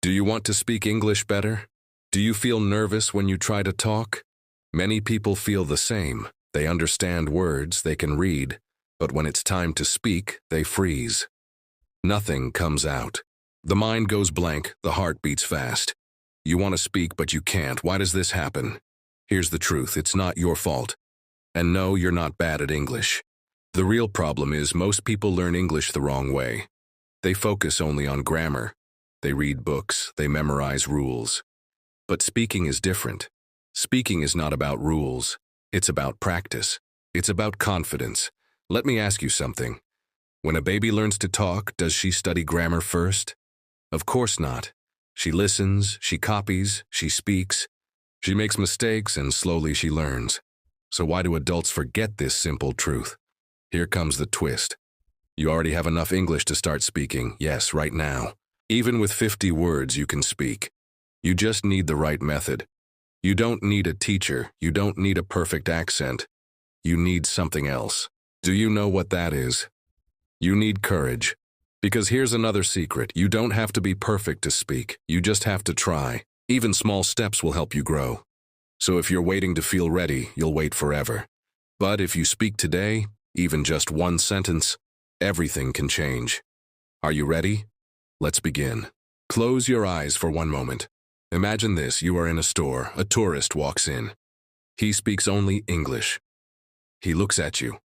Do you want to speak English better? Do you feel nervous when you try to talk? Many people feel the same. They understand words, they can read, but when it's time to speak, they freeze. Nothing comes out. The mind goes blank, the heart beats fast. You want to speak, but you can't. Why does this happen? Here's the truth, it's not your fault. And no, you're not bad at English. The real problem is most people learn English the wrong way. They focus only on grammar. They read books, they memorize rules. But speaking is different. Speaking is not about rules. It's about practice. It's about confidence. Let me ask you something. When a baby learns to talk, does she study grammar first? Of course not. She listens, she copies, she speaks. She makes mistakes and slowly she learns. So why do adults forget this simple truth? Here comes the twist. You already have enough English to start speaking, yes, right now. Even with 50 words you can speak. You just need the right method. You don't need a teacher, you don't need a perfect accent. You need something else. Do you know what that is? You need courage. Because here's another secret, you don't have to be perfect to speak, you just have to try. Even small steps will help you grow. So if you're waiting to feel ready, you'll wait forever. But if you speak today, even just one sentence, everything can change. Are you ready? Let's begin. Close your eyes for one moment. Imagine this, you are in a store, a tourist walks in. He speaks only English. He looks at you.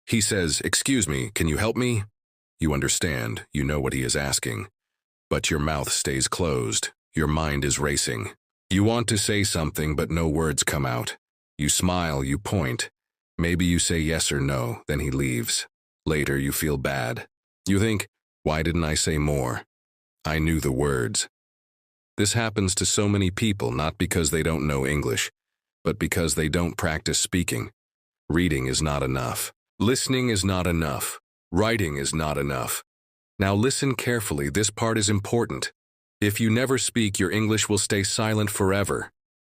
He says, "Excuse me, can you help me?" You understand, you know what he is asking. But your mouth stays closed, your mind is racing. You want to say something, but no words come out. You smile, you point. Maybe you say yes or no, then he leaves. Later, you feel bad. You think, why didn't I say more? I knew the words. This happens to so many people not because they don't know English, but because they don't practice speaking. Reading is not enough. Listening is not enough. Writing is not enough. Now listen carefully, this part is important. If you never speak, your English will stay silent forever.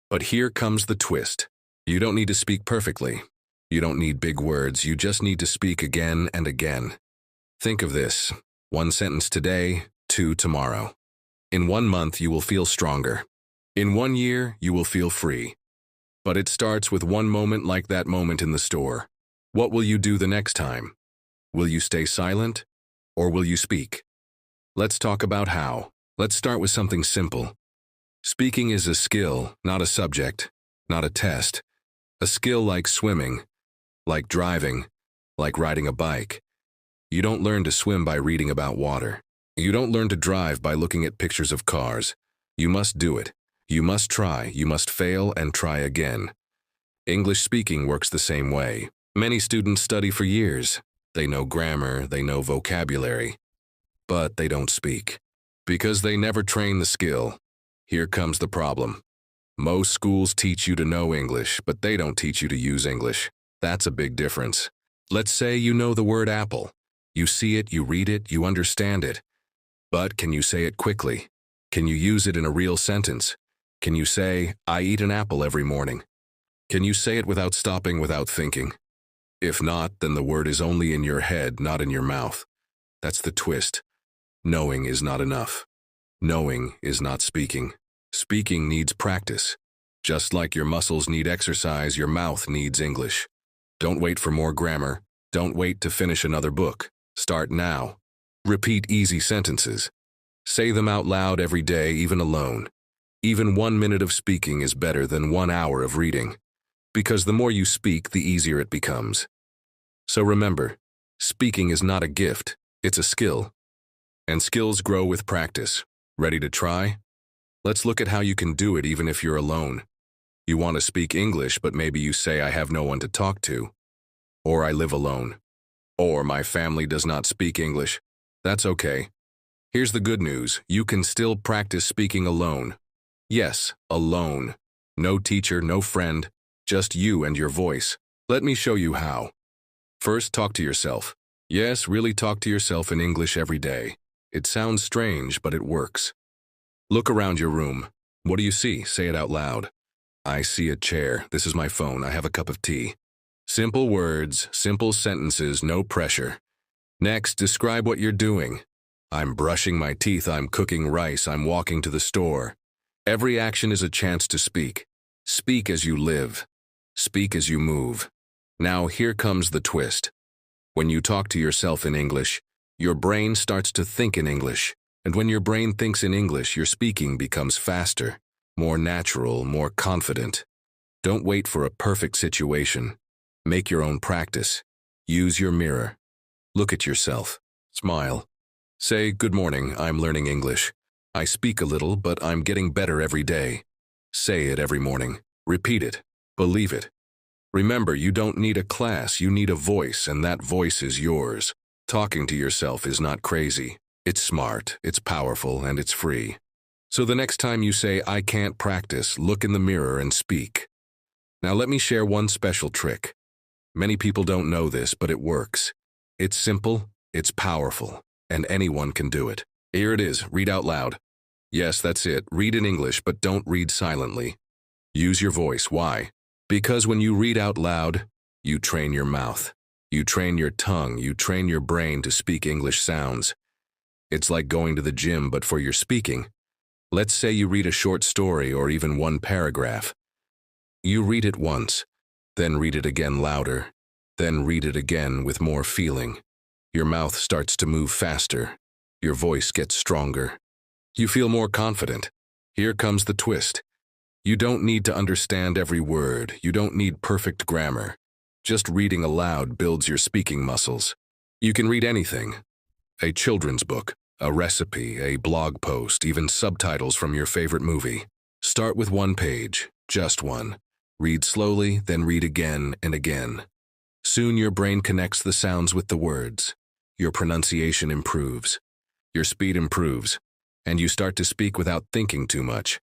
But here comes the twist. You don't need to speak perfectly. You don't need big words, you just need to speak again and again. Think of this. 1 sentence today, 2 tomorrow. In 1 month, you will feel stronger. In 1 year, you will feel free. But it starts with one moment like that moment in the store. What will you do the next time? Will you stay silent, or will you speak? Let's talk about how. Let's start with something simple. Speaking is a skill, not a subject, not a test. A skill like swimming, like driving, like riding a bike. You don't learn to swim by reading about water. You don't learn to drive by looking at pictures of cars. You must do it. You must try. You must fail and try again. English speaking works the same way. Many students study for years. They know grammar, they know vocabulary, but they don't speak. Because they never train the skill. Here comes the problem. Most schools teach you to know English, but they don't teach you to use English. That's a big difference. Let's say you know the word apple. You see it, you read it, you understand it. But can you say it quickly? Can you use it in a real sentence? Can you say, "I eat an apple every morning"? Can you say it without stopping, without thinking? If not, then the word is only in your head, not in your mouth. That's the twist. Knowing is not enough. Knowing is not speaking. Speaking needs practice. Just like your muscles need exercise, your mouth needs English. Don't wait for more grammar. Don't wait to finish another book. Start now. Repeat easy sentences. Say them out loud every day, even alone. Even 1 minute of speaking is better than 1 hour of reading. Because the more you speak, the easier it becomes. So remember, speaking is not a gift, it's a skill. And skills grow with practice. Ready to try? Let's look at how you can do it even if you're alone. You want to speak English, but maybe you say, "I have no one to talk to." Or, "I live alone." Or, "My family does not speak English." That's okay. Here's the good news, you can still practice speaking alone. Yes, alone. No teacher, no friend, just you and your voice. Let me show you how. First, talk to yourself. Yes, really talk to yourself in English every day. It sounds strange, but it works. Look around your room. What do you see? Say it out loud. "I see a chair. This is my phone. I have a cup of tea." Simple words, simple sentences, no pressure. Next, describe what you're doing. I'm brushing my teeth, I'm cooking rice, I'm walking to the store. Every action is a chance to speak. Speak as you live. Speak as you move. Now here comes the twist. When you talk to yourself in English, your brain starts to think in English. And when your brain thinks in English, your speaking becomes faster, more natural, more confident. Don't wait for a perfect situation. Make your own practice. Use your mirror. Look at yourself. Smile. Say, "Good morning, I'm learning English. I speak a little, but I'm getting better every day." Say it every morning. Repeat it. Believe it. Remember, you don't need a class, you need a voice, and that voice is yours. Talking to yourself is not crazy. It's smart, it's powerful, and it's free. So the next time you say, "I can't practice," look in the mirror and speak. Now let me share one special trick. Many people don't know this, but it works. It's simple, it's powerful, and anyone can do it. Here it is, read out loud. Yes, that's it, read in English, but don't read silently. Use your voice. Why? Because when you read out loud, you train your mouth. You train your tongue, you train your brain to speak English sounds. It's like going to the gym, but for your speaking. Let's say you read a short story or even one paragraph. You read it once, then read it again louder, then read it again with more feeling. Your mouth starts to move faster. Your voice gets stronger. You feel more confident. Here comes the twist. You don't need to understand every word. You don't need perfect grammar. Just reading aloud builds your speaking muscles. You can read anything. A children's book, a recipe, a blog post, even subtitles from your favorite movie. Start with one page, just one. Read slowly, then read again and again. Soon your brain connects the sounds with the words. Your pronunciation improves. Your speed improves. And you start to speak without thinking too much.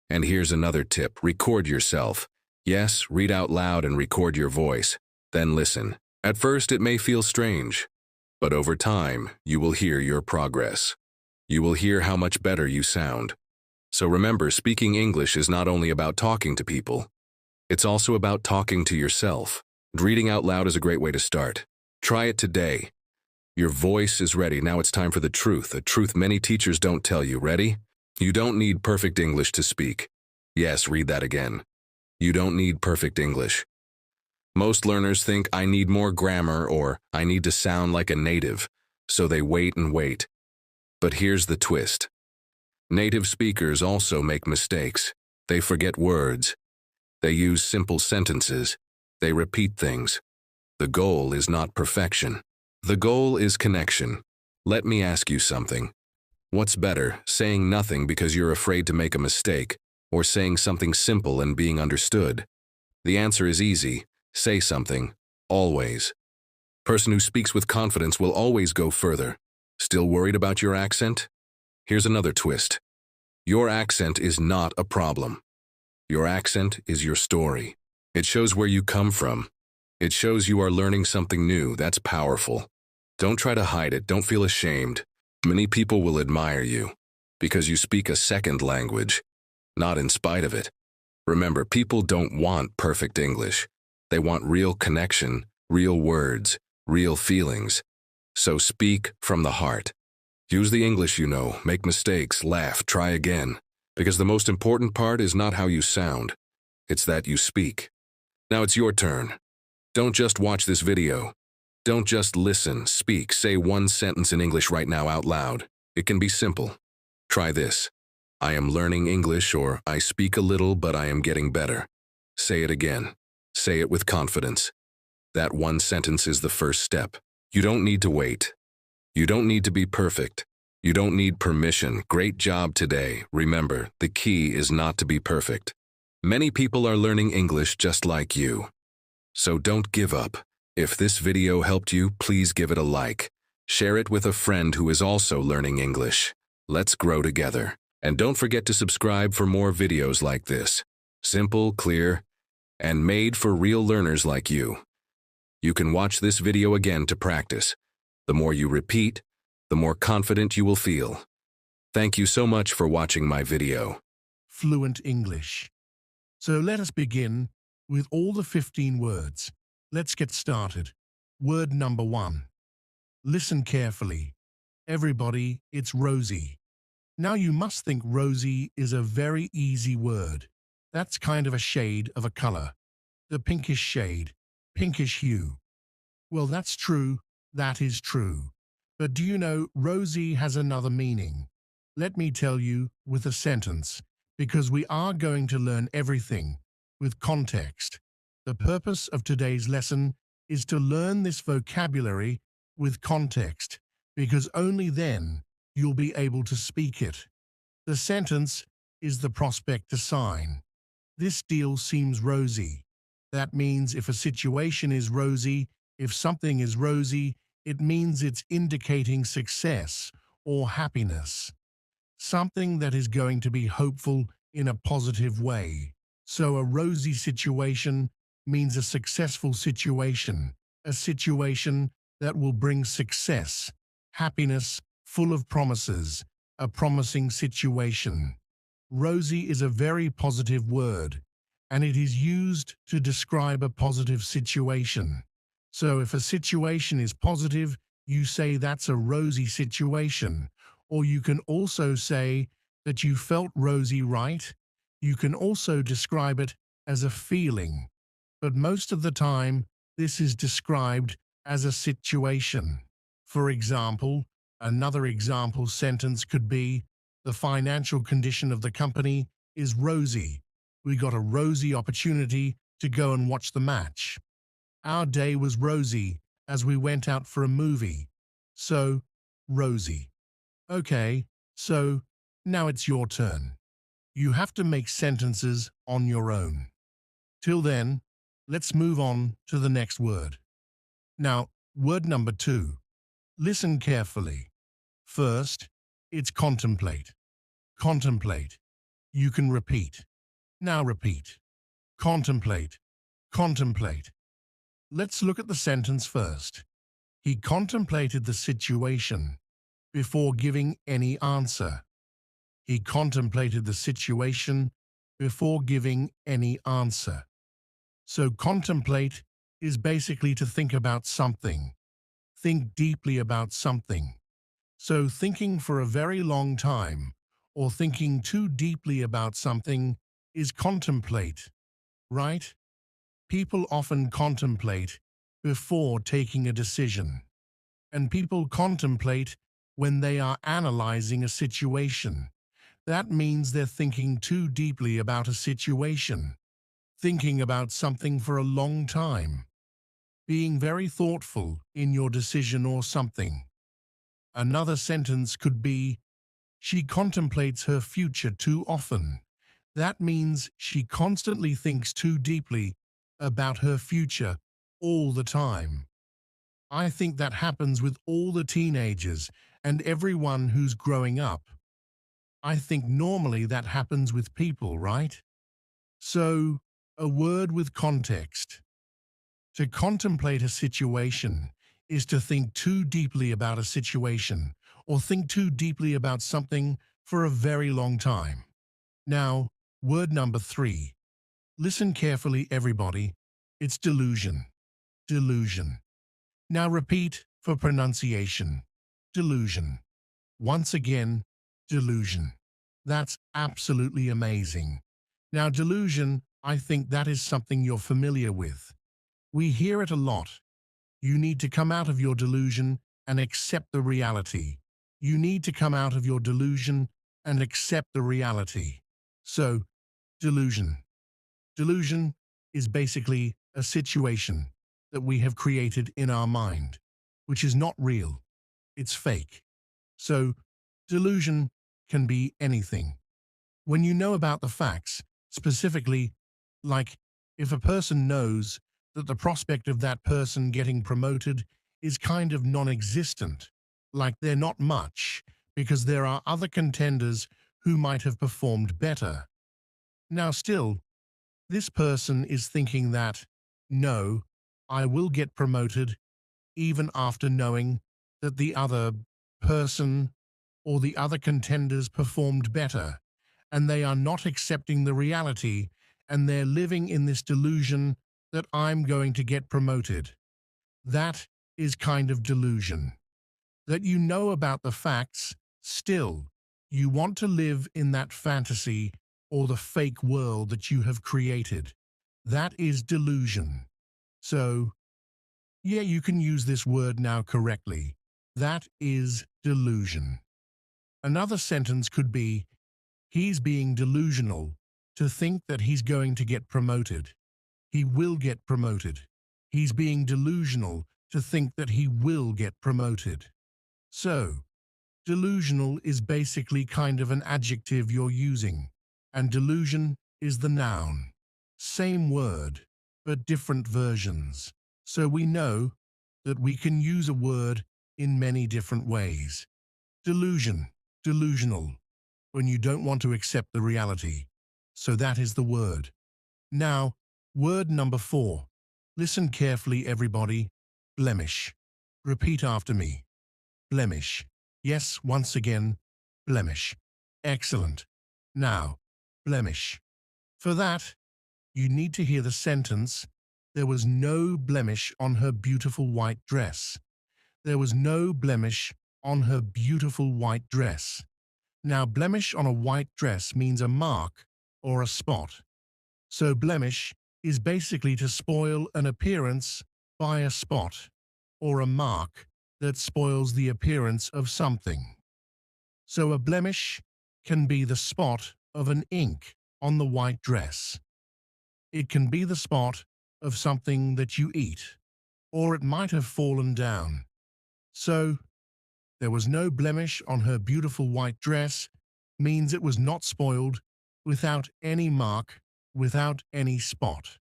And here's another tip. Record yourself. Yes, read out loud and record your voice. Then listen. At first it may feel strange, but over time you will hear your progress. You will hear how much better you sound. So remember, speaking English is not only about talking to people. It's also about talking to yourself. Reading out loud is a great way to start. Try it today. Your voice is ready. Now it's time for the truth, a truth many teachers don't tell you. Ready? You don't need perfect English to speak. Yes, read that again. You don't need perfect English. Most learners think, "I need more grammar," or "I need to sound like a native," so they wait and wait. But here's the twist. Native speakers also make mistakes. They forget words. They use simple sentences. They repeat things. The goal is not perfection. The goal is connection. Let me ask you something. What's better, saying nothing because you're afraid to make a mistake, or saying something simple and being understood? The answer is easy. Say something. Always. Person who speaks with confidence will always go further. Still worried about your accent? Here's another twist. Your accent is not a problem. Your accent is your story. It shows where you come from. It shows you are learning something new. That's powerful. Don't try to hide it. Don't feel ashamed. Many people will admire you because you speak a second language, not in spite of it. Remember, people don't want perfect English. They want real connection, real words, real feelings. So speak from the heart. Use the English you know, make mistakes, laugh, try again. Because the most important part is not how you sound. It's that you speak. Now it's your turn. Don't just watch this video. Don't just listen, speak. Say one sentence in English right now out loud. It can be simple. Try this. I am learning English, or I speak a little, but I am getting better. Say it again. Say it with confidence. That one sentence is the first step. You don't need to wait. You don't need to be perfect. You don't need permission. Great job today. Remember, the key is not to be perfect. Many people are learning English just like you. So don't give up. If this video helped you, please give it a like. Share it with a friend who is also learning English. Let's grow together. And don't forget to subscribe for more videos like this. Simple, clear, and made for real learners like you. You can watch this video again to practice. The more you repeat, the more confident you will feel. Thank you so much for watching my video. Fluent English. So let us begin with all the 15 words. Let's get started. Word number 1. Listen carefully. Everybody, it's rosy. Now you must think rosy is a very easy word. That's kind of a shade of a color. The pinkish shade, pinkish hue. Well, that's true. That is true. But do you know rosy has another meaning? Let me tell you with a sentence, because we are going to learn everything with context. The purpose of today's lesson is to learn this vocabulary with context, because only then you'll be able to speak it. The sentence is the prospector sign. This deal seems rosy. That means if a situation is rosy, if something is rosy, it means it's indicating success or happiness. Something that is going to be hopeful in a positive way. So a rosy situation means a successful situation, a situation that will bring success, happiness, full of promises, a promising situation. Rosy is a very positive word, and it is used to describe a positive situation. So if a situation is positive, you say that's a rosy situation. Or you can also say that you felt rosy, right? You can also describe it as a feeling. But most of the time, this is described as a situation. For example, another example sentence could be, the financial condition of the company is rosy. We got a rosy opportunity to go and watch the match. Our day was rosy as we went out for a movie. So, rosy. Okay, so now it's your turn. You have to make sentences on your own. Till then, let's move on to the next word. Now, word number 2. Listen carefully. First, it's contemplate. Contemplate. You can repeat. Now repeat. Contemplate. Contemplate. Let's look at the sentence first. He contemplated the situation before giving any answer. He contemplated the situation before giving any answer. So contemplate is basically to think about something. Think deeply about something. So thinking for a very long time or thinking too deeply about something is contemplate, right? People often contemplate before taking a decision. And people contemplate when they are analyzing a situation. That means they're thinking too deeply about a situation, thinking about something for a long time, being very thoughtful in your decision or something. Another sentence could be, she contemplates her future too often. That means she constantly thinks too deeply about her future all the time. I think that happens with all the teenagers and everyone who's growing up. I think normally that happens with people, right? So, a word with context. To contemplate a situation is to think too deeply about a situation or think too deeply about something for a very long time. Now, word number 3. Listen carefully, everybody. It's delusion. Delusion. Now repeat for pronunciation. Delusion. Once again, delusion. That's absolutely amazing. Now, delusion, I think that is something you're familiar with. We hear it a lot. You need to come out of your delusion and accept the reality. You need to come out of your delusion and accept the reality. So, delusion. Delusion is basically a situation that we have created in our mind, which is not real. It's fake. So, delusion can be anything. When you know about the facts, specifically, like if a person knows that the prospect of that person getting promoted is kind of non-existent, like they're not much, because there are other contenders who might have performed better. Now still, this person is thinking that, no, I will get promoted even after knowing that the other person or the other contenders performed better, and they are not accepting the reality, and they're living in this delusion that I'm going to get promoted. That is kind of delusion. that you know about the facts, still, you want to live in that fantasy or the fake world that you have created. That is delusion. So, yeah, you can use this word now correctly. That is delusion. Another sentence could be, he's being delusional to think that he's going to get promoted. He will get promoted. He's being delusional to think that he will get promoted. So, delusional is basically kind of an adjective you're using, and delusion is the noun. Same word, but different versions. So we know that we can use a word in many different ways. Delusion, delusional, when you don't want to accept the reality. So that is the word. Now, word number 4. Listen carefully, everybody. Blemish. Repeat after me. Blemish. Yes, once again, blemish. Excellent. Now, blemish. For that, you need to hear the sentence, there was no blemish on her beautiful white dress. There was no blemish on her beautiful white dress. Now, blemish on a white dress means a mark or a spot. So blemish is basically to spoil an appearance by a spot or a mark that spoils the appearance of something. So a blemish can be the spot of an ink on the white dress. It can be the spot of something that you eat, or it might have fallen down. So, there was no blemish on her beautiful white dress means it was not spoiled, without any mark, without any spot.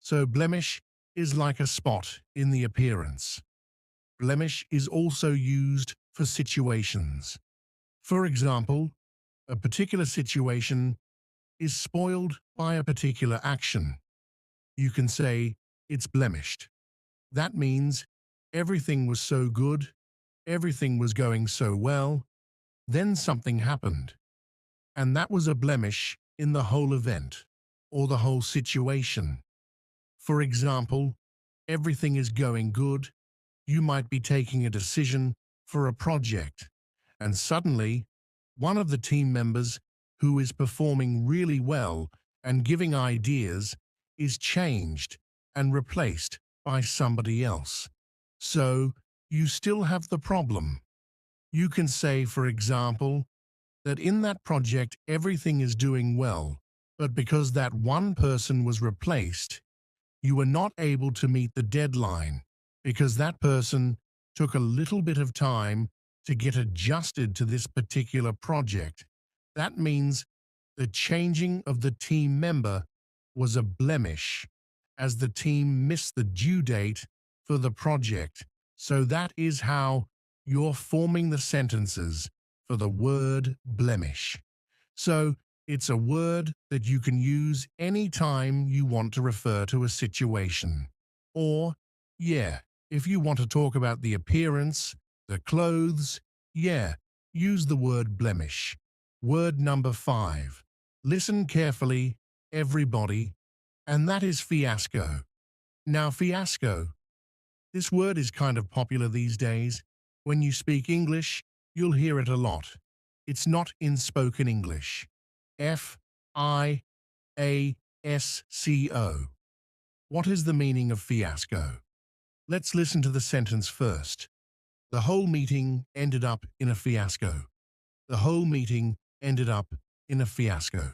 So blemish is like a spot in the appearance. Blemish is also used for situations. For example, a particular situation is spoiled by a particular action. You can say, it's blemished. That means everything was so good, everything was going so well, then something happened. And that was a blemish in the whole event, or the whole situation. For example, everything is going good, you might be taking a decision for a project, and suddenly, one of the team members who is performing really well and giving ideas is changed and replaced by somebody else. So, you still have the problem. You can say, for example, that in that project everything is doing well, but because that one person was replaced, you were not able to meet the deadline because that person took a little bit of time to get adjusted to this particular project. That means the changing of the team member was a blemish, as the team missed the due date for the project. So that is how you're forming the sentences for the word blemish. So it's a word that you can use anytime you want to refer to a situation. Or, yeah, if you want to talk about the appearance, the clothes, yeah, use the word blemish. Word number 5. Listen carefully, everybody, and that is fiasco. Now, fiasco. This word is kind of popular these days. When you speak English, you'll hear it a lot. It's not in spoken English. F-I-A-S-C-O. What is the meaning of fiasco? Let's listen to the sentence first. The whole meeting ended up in a fiasco. The whole meeting ended up in a fiasco.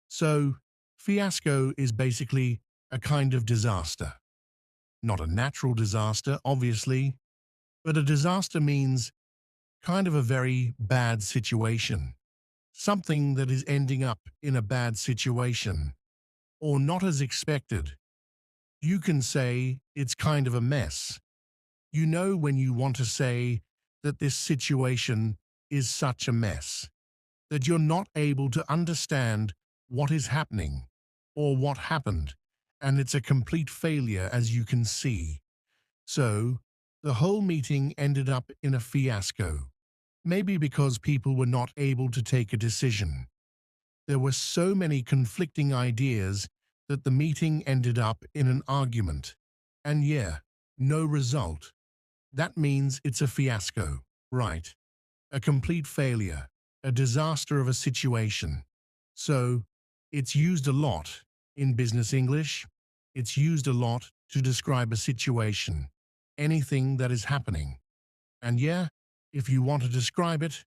So, fiasco is basically a kind of disaster. Not a natural disaster, obviously, but a disaster means kind of a very bad situation. Something that is ending up in a bad situation, or not as expected. You can say it's kind of a mess. You know when you want to say that this situation is such a mess, that you're not able to understand what is happening or what happened, and it's a complete failure, as you can see. So, the whole meeting ended up in a fiasco. Maybe because people were not able to take a decision. There were so many conflicting ideas that the meeting ended up in an argument. And yeah, no result. That means it's a fiasco, right? A complete failure, a disaster of a situation. So, it's used a lot in business English. It's used a lot to describe a situation, anything that is happening. And yeah, if you want to describe it,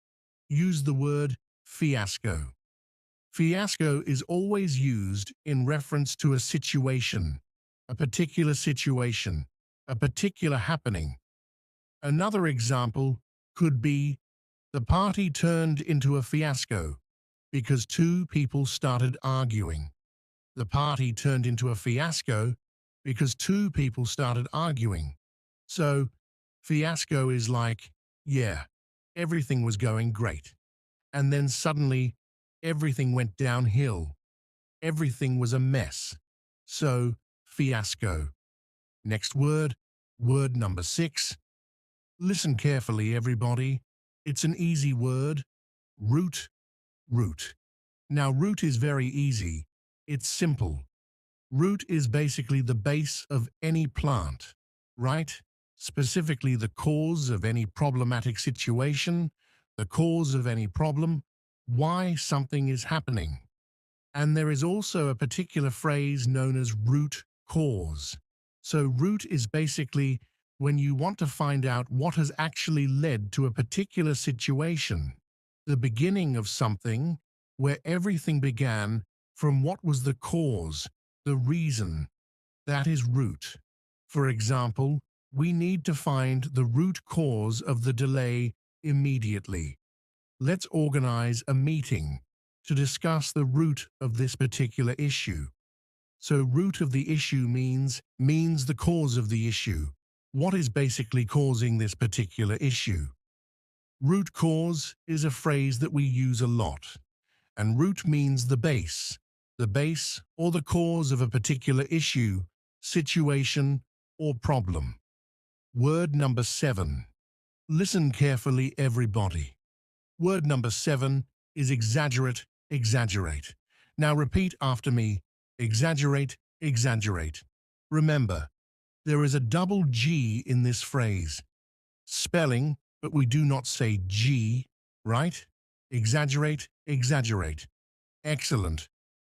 use the word fiasco. Fiasco is always used in reference to a situation, a particular happening. Another example could be the party turned into a fiasco because two people started arguing. The party turned into a fiasco because two people started arguing. So, fiasco is like, yeah, everything was going great. And then suddenly, everything went downhill. Everything was a mess. So, fiasco. Next word, word number 6. Listen carefully, everybody. It's an easy word. Root, root. Now, root is very easy. It's simple. Root is basically the base of any plant, right? Specifically the cause of any problematic situation, the cause of any problem, why something is happening. And there is also a particular phrase known as root cause. So root is basically when you want to find out what has actually led to a particular situation, the beginning of something where everything began from what was the cause, the reason. That is root. For example, we need to find the root cause of the delay immediately. Let's organize a meeting to discuss the root of this particular issue. So root of the issue means the cause of the issue. What is basically causing this particular issue? Root cause is a phrase that we use a lot, and root means the base or the cause of a particular issue, situation, or problem. Word number 7. Listen carefully, everybody. Word number 7 is exaggerate, exaggerate. Now repeat after me. Exaggerate, exaggerate. Remember, there is a double G in this phrase. Spelling, but we do not say G, right? Exaggerate, exaggerate. Excellent.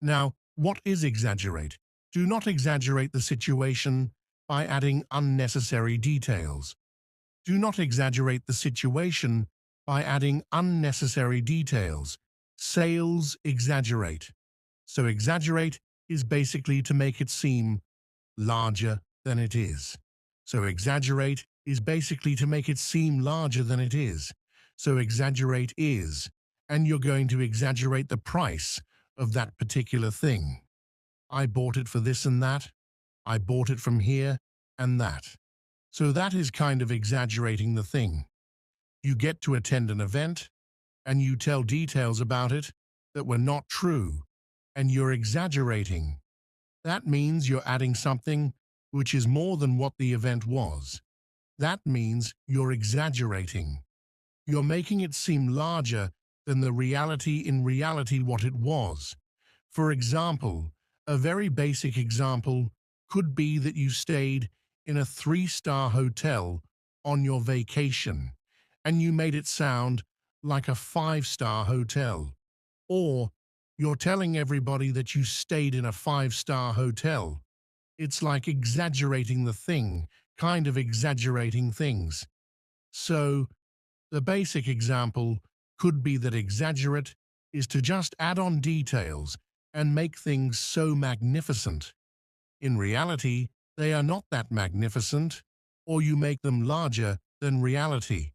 Now, what is exaggerate? Do not exaggerate the situation by adding unnecessary details. Do not exaggerate the situation by adding unnecessary details. Sales exaggerate. So exaggerate is basically to make it seem larger than it is. So exaggerate is basically to make it seem larger than it is. So exaggerate is, and you're going to exaggerate the price of that particular thing. I bought it for this and that. I bought it from here and that. So that is kind of exaggerating the thing. You get to attend an event and you tell details about it that were not true, and you're exaggerating. That means you're adding something which is more than what the event was. That means you're exaggerating. You're making it seem larger than the reality in reality what it was. For example, a very basic example could be that you stayed in a 3-star hotel on your vacation and you made it sound like a 5-star hotel. Or you're telling everybody that you stayed in a 5-star hotel. It's like exaggerating the thing, kind of exaggerating things. So, the basic example could be that exaggerate is to just add on details and make things so magnificent. In reality, they are not that magnificent, or you make them larger than reality.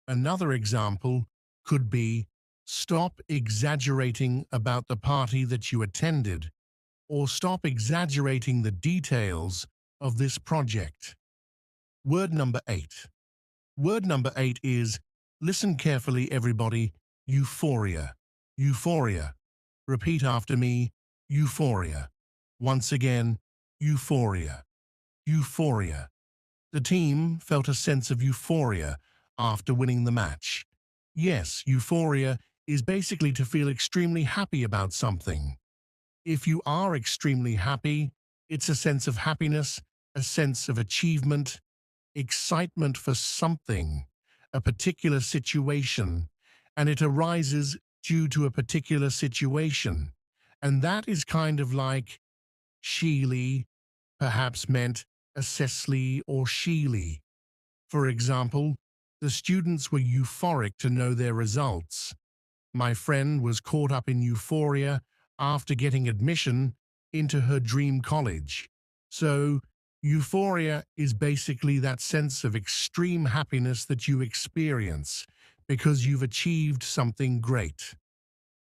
Another example could be stop exaggerating about the party that you attended, or stop exaggerating the details of this project. Word number 8. Word number 8 is, listen carefully everybody, euphoria. Euphoria. Repeat after me, euphoria. Once again, euphoria. Euphoria. The team felt a sense of euphoria after winning the match. Yes, euphoria is basically to feel extremely happy about something. If you are extremely happy, it's a sense of happiness, a sense of achievement. excitement for something, a particular situation, and it arises due to a particular situation. And that is kind of like Sheely, perhaps meant Assessly or Sheely. For example, the students were euphoric to know their results. My friend was caught up in euphoria after getting admission into her dream college. So, euphoria is basically that sense of extreme happiness that you experience because you've achieved something great.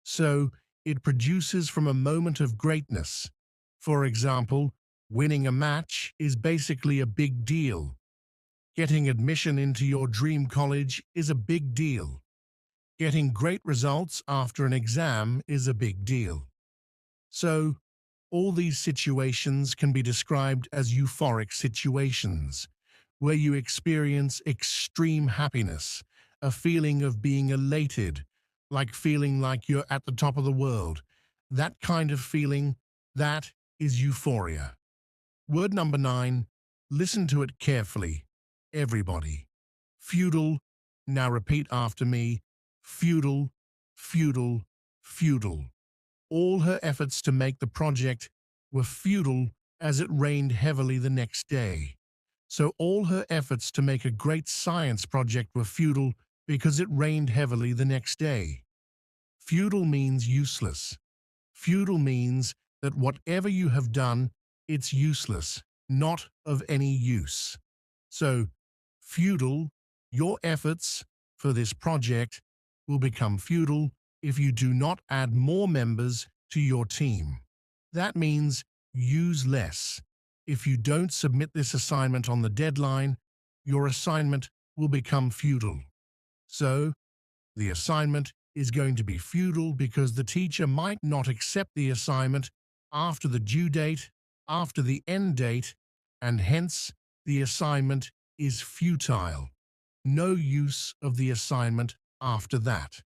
So, it produces from a moment of greatness. For example, winning a match is basically a big deal. Getting admission into your dream college is a big deal. Getting great results after an exam is a big deal. So, all these situations can be described as euphoric situations, where you experience extreme happiness, a feeling of being elated, like feeling like you're at the top of the world. That kind of feeling, that is euphoria. Word number 9, listen to it carefully. Everybody. Feudal, now repeat after me. Feudal, feudal, feudal. All her efforts to make the project were futile as it rained heavily the next day. So all her efforts to make a great science project were futile because it rained heavily the next day. Futile means useless. Futile means that whatever you have done, it's useless, not of any use. So, futile, your efforts for this project will become futile if you do not add more members to your team. That means use less. If you don't submit this assignment on the deadline, your assignment will become futile. So, the assignment is going to be futile because the teacher might not accept the assignment after the due date, after the end date, and hence the assignment is futile. No use of the assignment after that.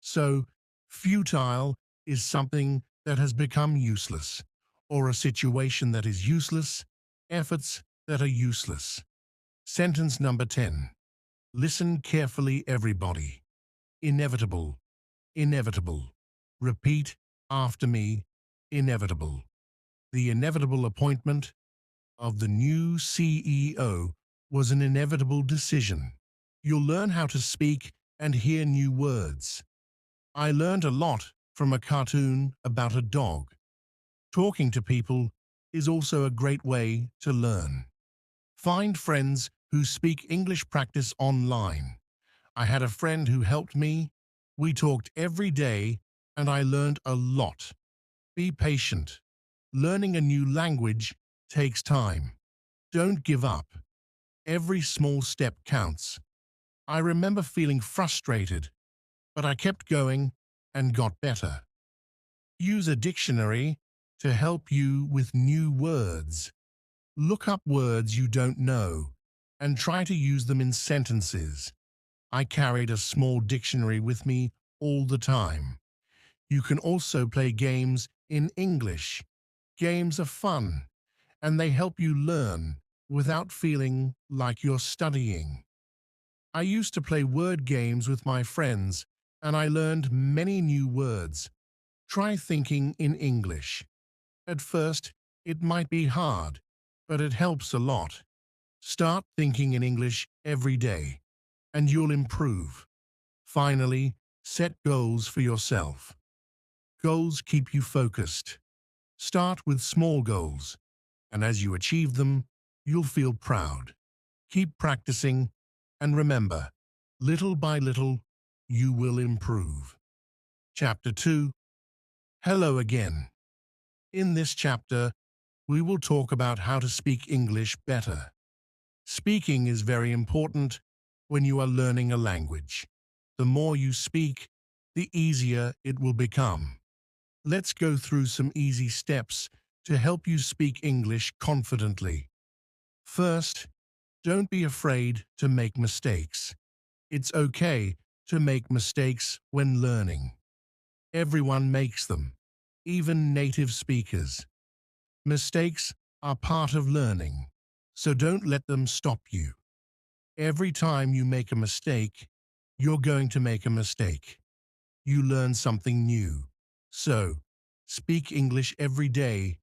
So, futile is something that has become useless, or a situation that is useless, efforts that are useless. Sentence number 10. Listen carefully, everybody. Inevitable, inevitable. Repeat after me, inevitable. The inevitable appointment of the new CEO was an inevitable decision. You'll learn how to speak and hear new words. I learned a lot from a cartoon about a dog. Talking to people is also a great way to learn. Find friends who speak English practice online. I had a friend who helped me. We talked every day and I learned a lot. Be patient. Learning a new language takes time. Don't give up. Every small step counts. I remember feeling frustrated, but I kept going and got better. Use a dictionary to help you with new words. Look up words you don't know and try to use them in sentences. I carried a small dictionary with me all the time. You can also play games in English. Games are fun, and they help you learn without feeling like you're studying. I used to play word games with my friends, and I learned many new words. Try thinking in English. At first, it might be hard, but it helps a lot. Start thinking in English every day, and you'll improve. Finally, set goals for yourself. Goals keep you focused. Start with small goals, and as you achieve them, you'll feel proud. Keep practicing, and remember, little by little, you will improve. Chapter 2. Hello again. In this chapter, we will talk about how to speak English better. Speaking is very important when you are learning a language. The more you speak, the easier it will become. Let's go through some easy steps to help you speak English confidently. First, don't be afraid to make mistakes. It's okay to make mistakes when learning. Everyone makes them, even native speakers. Mistakes are part of learning, so don't let them stop you. Every time you make a mistake, you're going to make a mistake. You learn something new. So, speak English every day,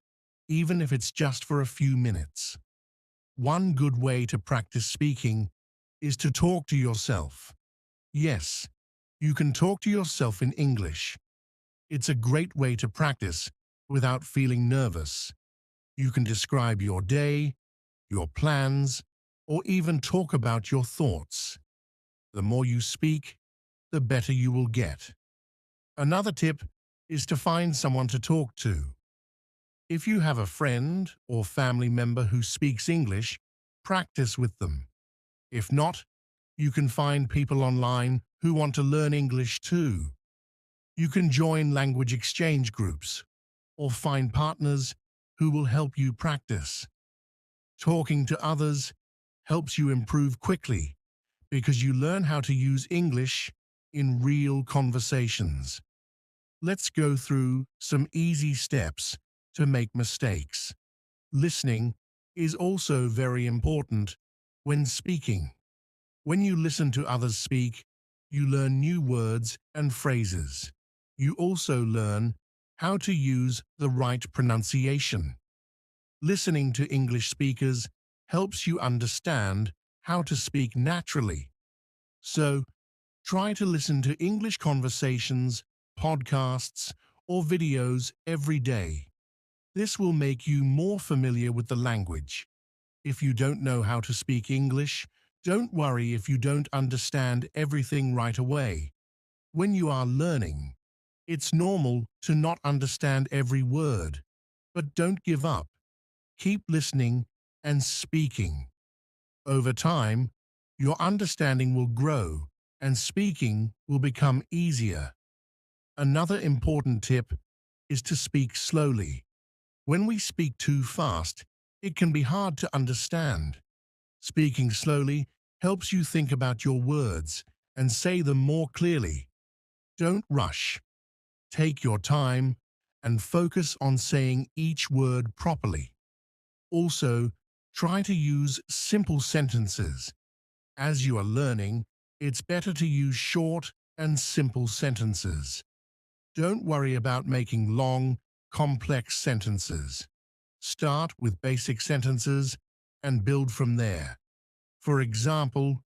even if it's just for a few minutes. One good way to practice speaking is to talk to yourself. Yes, you can talk to yourself in English. It's a great way to practice without feeling nervous. You can describe your day, your plans, or even talk about your thoughts. The more you speak, the better you will get. Another tip is to find someone to talk to. If you have a friend or family member who speaks English, practice with them. If not, you can find people online who want to learn English too. You can join language exchange groups or find partners who will help you practice. Talking to others helps you improve quickly because you learn how to use English in real conversations. Let's go through some easy steps to make mistakes. Listening is also very important when speaking. When you listen to others speak, you learn new words and phrases. You also learn how to use the right pronunciation. Listening to English speakers helps you understand how to speak naturally. So, try to listen to English conversations, podcasts, or videos every day. This will make you more familiar with the language. If you don't know how to speak English, don't worry if you don't understand everything right away. When you are learning, it's normal to not understand every word, but don't give up. Keep listening and speaking. Over time, your understanding will grow and speaking will become easier. Another important tip is to speak slowly. When we speak too fast, it can be hard to understand. Speaking slowly helps you think about your words and say them more clearly. Don't rush. Take your time and focus on saying each word properly. Also, try to use simple sentences. As you are learning, it's better to use short and simple sentences. Don't worry about making long, complex sentences. Start with basic sentences and build from there. For example,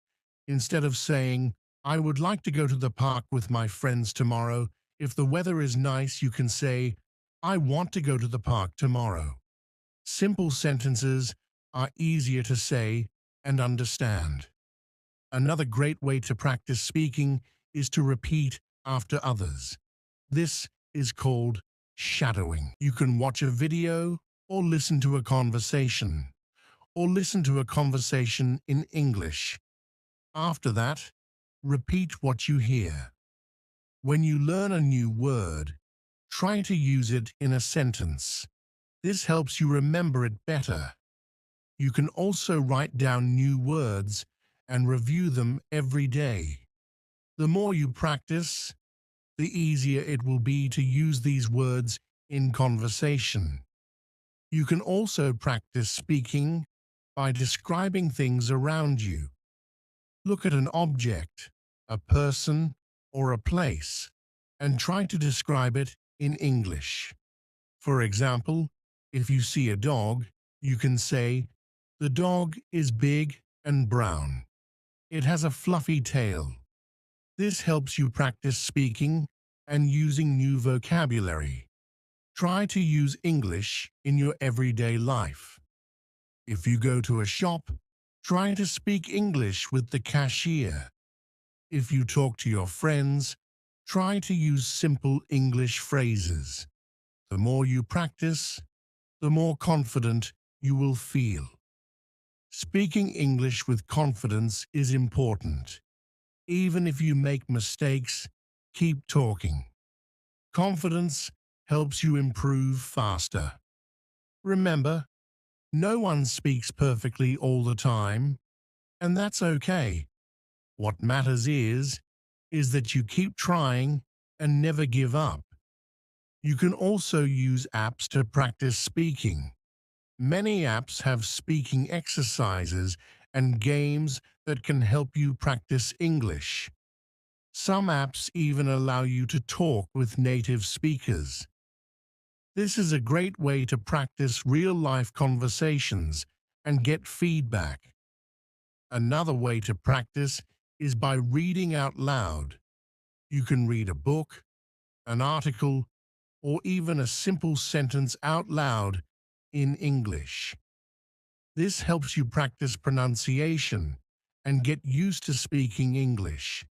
instead of saying, "I would like to go to the park with my friends tomorrow," if the weather is nice, you can say, "I want to go to the park tomorrow." Simple sentences are easier to say and understand. Another great way to practice speaking is to repeat after others. This is called shadowing. You can watch a video or listen to a conversation, in English. After that, repeat what you hear. When you learn a new word, try to use it in a sentence. This helps you remember it better. You can also write down new words and review them every day. The more you practice, the easier it will be to use these words in conversation. You can also practice speaking by describing things around you. Look at an object, a person, or a place, and try to describe it in English. For example, if you see a dog, you can say, "The dog is big and brown. It has a fluffy tail." This helps you practice speaking and using new vocabulary. Try to use English in your everyday life. If you go to a shop, try to speak English with the cashier. If you talk to your friends, try to use simple English phrases. The more you practice, the more confident you will feel. Speaking English with confidence is important. Even if you make mistakes, keep talking. Confidence helps you improve faster. Remember, no one speaks perfectly all the time, and that's okay. What matters is that you keep trying and never give up. You can also use apps to practice speaking. Many apps have speaking exercises and games that can help you practice English. Some apps even allow you to talk with native speakers. This is a great way to practice real-life conversations and get feedback. Another way to practice is by reading out loud. You can read a book, an article, or even a simple sentence out loud in English. This helps you practice pronunciation and get used to speaking English.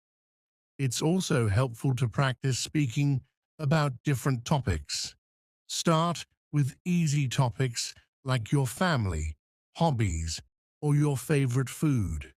It's also helpful to practice speaking about different topics. Start with easy topics like your family, hobbies, or your favorite food.